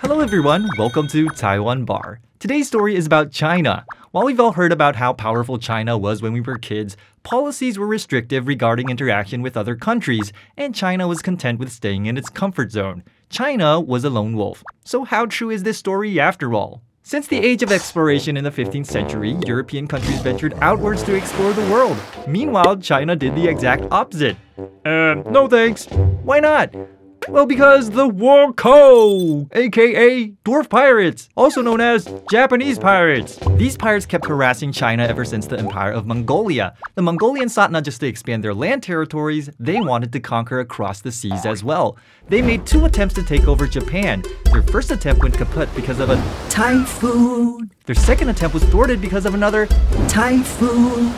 Hello everyone, welcome to Taiwan Bar. Today's story is about China. While we've all heard about how powerful China was when we were kids, policies were restrictive regarding interaction with other countries, and China was content with staying in its comfort zone. China was a lone wolf. So how true is this story after all? Since the age of exploration in the 15th century, European countries ventured outwards to explore the world. Meanwhile, China did the exact opposite. No thanks. Why not? Well, because the Warco, aka dwarf pirates, also known as Japanese pirates. These pirates kept harassing China ever since the Empire of Mongolia. The Mongolians sought not just to expand their land territories, they wanted to conquer across the seas as well. They made 2 attempts to take over Japan. Their first attempt went kaput because of a typhoon. Their second attempt was thwarted because of another typhoon.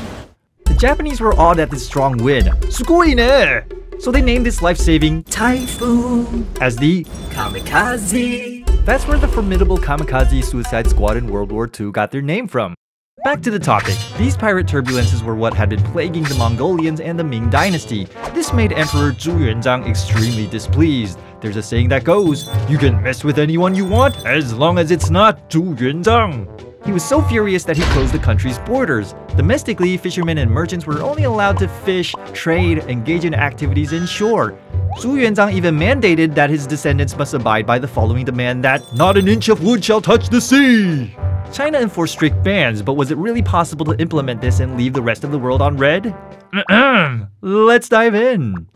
The Japanese were awed at this strong wind. Sugoi ne! So they named this life-saving typhoon as the Kamikaze. That's where the formidable Kamikaze suicide squad in World War II got their name from. Back to the topic. These pirate turbulences were what had been plaguing the Mongolians and the Ming Dynasty. This made Emperor Zhu Yuanzhang extremely displeased. There's a saying that goes, "You can mess with anyone you want as long as it's not Zhu Yuanzhang." He was so furious that he closed the country's borders. Domestically, fishermen and merchants were only allowed to fish, trade, engage in activities inshore. Zhu Yuanzhang even mandated that his descendants must abide by the following demand that not an inch of wood shall touch the sea. China enforced strict bans, but was it really possible to implement this and leave the rest of the world on red? Let's dive in.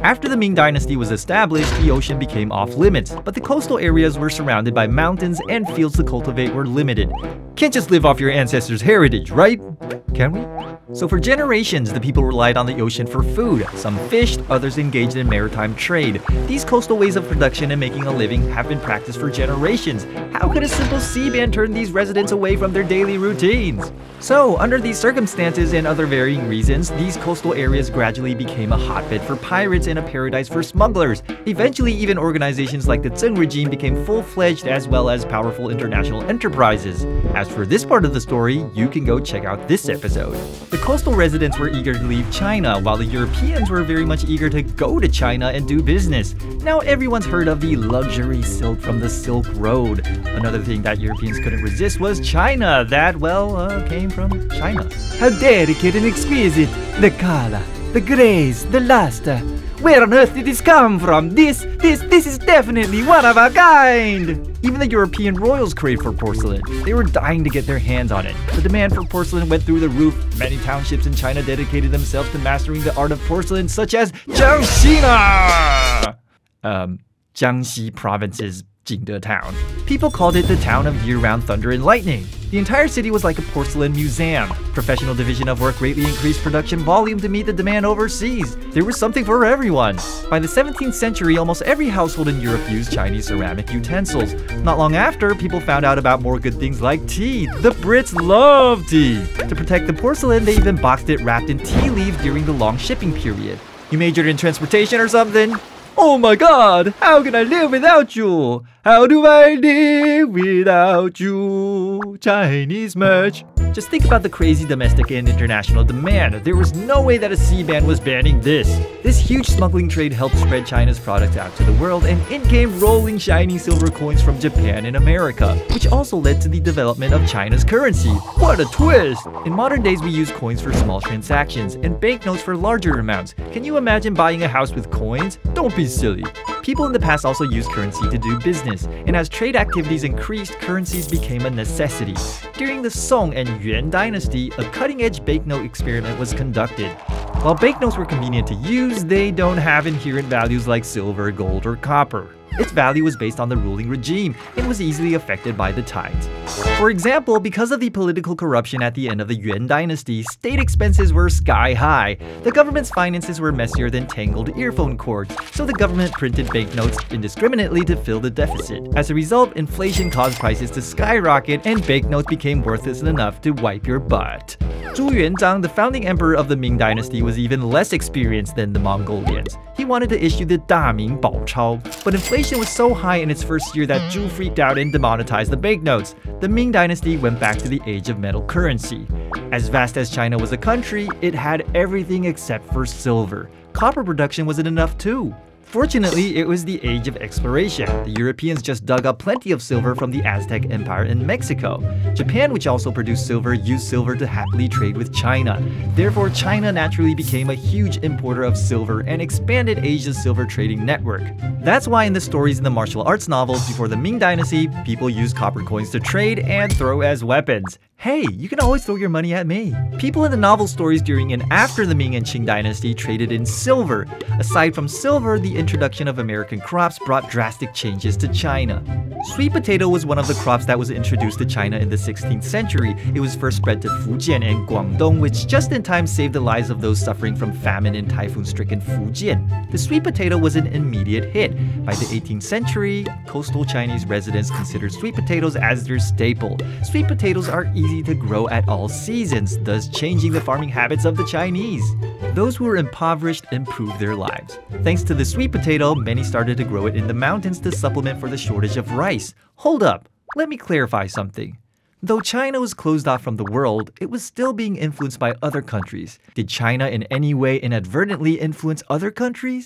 After the Ming Dynasty was established, the ocean became off-limits, but the coastal areas were surrounded by mountains and fields to cultivate were limited. Can't just live off your ancestors' heritage, right? Can we? So for generations, the people relied on the ocean for food. Some fished, others engaged in maritime trade. These coastal ways of production and making a living have been practiced for generations. How could a simple sea ban turn these residents away from their daily routines? So, under these circumstances and other varying reasons, these coastal areas gradually became a hotbed for pirates and a paradise for smugglers. Eventually, even organizations like the Zheng regime became full-fledged as well as powerful international enterprises. As for this part of the story, you can go check out this episode. The coastal residents were eager to leave China, while the Europeans were very much eager to go to China and do business. Now everyone's heard of the luxury silk from the Silk Road. Another thing that Europeans couldn't resist was China, that, well, came from China. How delicate and exquisite! The color, the grace, the luster. Where on earth did this come from? This is definitely one of a kind! Even the European royals craved for porcelain. They were dying to get their hands on it. The demand for porcelain went through the roof. Many townships in China dedicated themselves to mastering the art of porcelain, such as Jiangxi, Jiangxi Province's Jingde town. People called it the town of year-round thunder and lightning. The entire city was like a porcelain museum. Professional division of work greatly increased production volume to meet the demand overseas. There was something for everyone. By the 17th century, almost every household in Europe used Chinese ceramic utensils. Not long after, people found out about more good things like tea. The Brits love tea. To protect the porcelain, they even boxed it wrapped in tea leaves during the long shipping period. You majored in transportation or something? Oh my god, how can I live without you? How do I live without you? Chinese merch. Just think about the crazy domestic and international demand. There was no way that a sea ban was banning this. This huge smuggling trade helped spread China's products out to the world, and in came rolling shiny silver coins from Japan and America, which also led to the development of China's currency. What a twist! In modern days, we use coins for small transactions and banknotes for larger amounts. Can you imagine buying a house with coins? Don't be silly. People in the past also used currency to do business, and as trade activities increased, currencies became a necessity. During the Song and Yuan dynasty, a cutting-edge banknote experiment was conducted. While banknotes were convenient to use, they don't have inherent values like silver, gold, or copper. Its value was based on the ruling regime and was easily affected by the tides. For example, because of the political corruption at the end of the Yuan dynasty, state expenses were sky high. The government's finances were messier than tangled earphone cords, so the government printed banknotes indiscriminately to fill the deficit. As a result, inflation caused prices to skyrocket and banknotes became worthless enough to wipe your butt. Zhu Yuanzhang, the founding emperor of the Ming dynasty, was even less experienced than the Mongolians. He wanted to issue the Daming Baochao, but inflation was so high in its first year that Zhu freaked out and demonetized the banknotes. The Ming dynasty went back to the age of metal currency. As vast as China was a country, it had everything except for silver. Copper production wasn't enough too. Fortunately, it was the age of exploration. The Europeans just dug up plenty of silver from the Aztec Empire in Mexico. Japan, which also produced silver, used silver to happily trade with China. Therefore, China naturally became a huge importer of silver and expanded Asia's silver trading network. That's why in the stories in the martial arts novels before the Ming dynasty, people used copper coins to trade and throw as weapons. Hey, you can always throw your money at me. People in the novel stories during and after the Ming and Qing dynasty traded in silver. Aside from silver, the introduction of American crops brought drastic changes to China. Sweet potato was one of the crops that was introduced to China in the 16th century. It was first spread to Fujian and Guangdong, which just in time saved the lives of those suffering from famine in typhoon-stricken Fujian. The sweet potato was an immediate hit. By the 18th century, coastal Chinese residents considered sweet potatoes as their staple. Sweet potatoes are easy to grow at all seasons, thus changing the farming habits of the Chinese. Those who were impoverished improved their lives. Thanks to the sweet potato, many started to grow it in the mountains to supplement for the shortage of rice. Hold up, let me clarify something. Though China was closed off from the world, it was still being influenced by other countries. Did China in any way inadvertently influence other countries?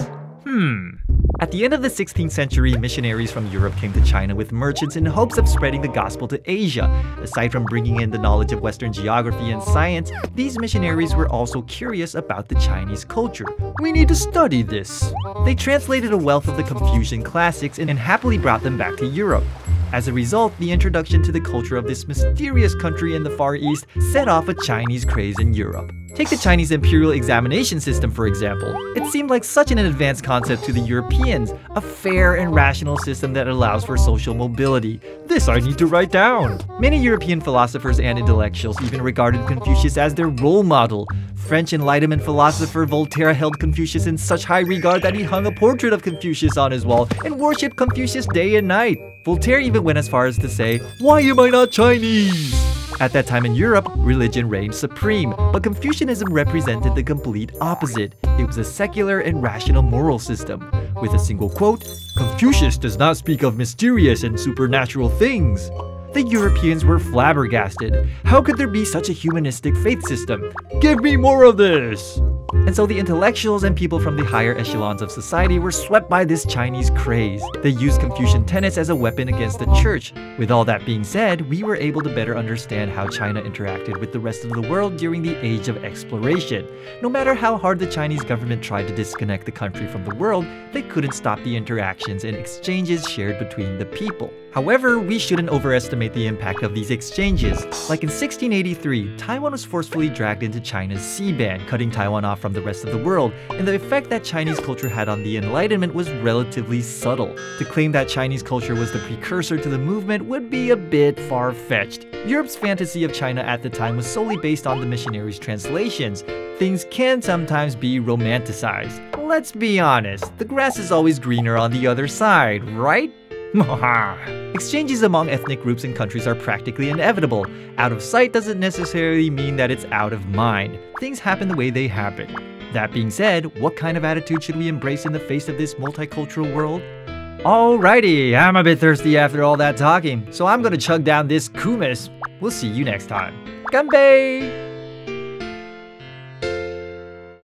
At the end of the 16th century, missionaries from Europe came to China with merchants in hopes of spreading the gospel to Asia. Aside from bringing in the knowledge of Western geography and science, these missionaries were also curious about the Chinese culture. We need to study this. They translated a wealth of the Confucian classics and happily brought them back to Europe. As a result, the introduction to the culture of this mysterious country in the Far East set off a Chinese craze in Europe. Take the Chinese imperial examination system, for example. It seemed like such an advanced concept to the Europeans, a fair and rational system that allows for social mobility. This I need to write down. Many European philosophers and intellectuals even regarded Confucius as their role model. French Enlightenment philosopher Voltaire held Confucius in such high regard that he hung a portrait of Confucius on his wall and worshipped Confucius day and night. Voltaire even went as far as to say, "Why am I not Chinese?" At that time in Europe, religion reigned supreme, but Confucianism represented the complete opposite. It was a secular and rational moral system. With a single quote, "Confucius does not speak of mysterious and supernatural things." The Europeans were flabbergasted. How could there be such a humanistic faith system? Give me more of this! And so the intellectuals and people from the higher echelons of society were swept by this Chinese craze. They used Confucian tenets as a weapon against the church. With all that being said, we were able to better understand how China interacted with the rest of the world during the age of exploration. No matter how hard the Chinese government tried to disconnect the country from the world, they couldn't stop the interactions and exchanges shared between the people. However, we shouldn't overestimate the impact of these exchanges. Like in 1683, Taiwan was forcefully dragged into China's sea ban, cutting Taiwan off from the rest of the world, and the effect that Chinese culture had on the Enlightenment was relatively subtle. To claim that Chinese culture was the precursor to the movement would be a bit far-fetched. Europe's fantasy of China at the time was solely based on the missionaries' translations. Things can sometimes be romanticized. Let's be honest, the grass is always greener on the other side, right? Exchanges among ethnic groups and countries are practically inevitable. Out of sight doesn't necessarily mean that it's out of mind. Things happen the way they happen. That being said, what kind of attitude should we embrace in the face of this multicultural world? Alrighty, I'm a bit thirsty after all that talking, so I'm gonna chug down this kumis. We'll see you next time. Ganbei!